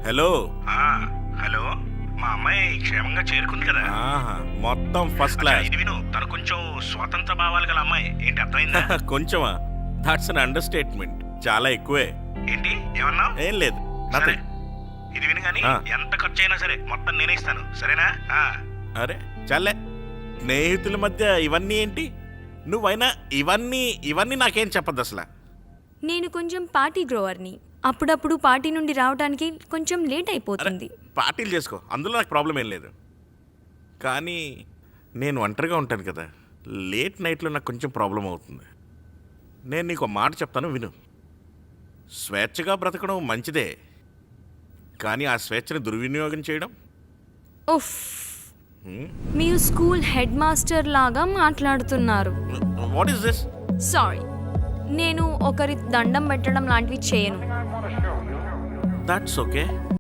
Hello. Hello, మా అమ్మాయి క్షేమంగా చేరుకుంది కదా. ఆహా, మొత్తం ఫస్ట్ అచ్చా, క్లాస్. ఇది విను, తను కొంచెం స్వాతంత్ర భావాలు గల అమ్మాయి. ఏంటి అర్థమైందా? కొంచెమా? That's an understatement. చాలా ఎక్కువే. ఏంటి ఏమన్నావు? ఏం లేదు, సరే, నథింగ్. ఇది విను గాని ఆ. ఎంత ఖర్చు అయినా సరే మొత్తం నేనే ఇస్తాను, సరేనా? అరే చల్లే, స్నేహితుల మధ్య ఇవన్నీ ఏంటి? నువ్వైనా ఇవన్నీ నాకేం చెప్పద్దు అసలు. నేను కొంచెం పార్టీ గ్రోవర్ని. అప్పుడప్పుడు పార్టీ నుండి రావడానికి కొంచెం లేట్ అయిపోతుంది. పార్టీలు చేసుకో, అందులో నాకు ప్రాబ్లం ఏం లేదు. కానీ నేను ఒంటరిగా ఉంటాను కదా, లేట్ నైట్లో నాకు కొంచెం ప్రాబ్లం అవుతుంది. నేను నీకు ఒక మాట చెప్తాను, విను. స్వేచ్ఛగా బ్రతకడం మంచిదే, కానీ ఆ స్వేచ్ఛని దుర్వినియోగం చేయడం. ఉఫ్, మీరు స్కూల్ హెడ్ మాస్టర్ లాగా మాట్లాడుతున్నారు. What is this? సారీ, నేను ఒకరి దండం పెట్టడం లాంటివి చేయను. That's okay.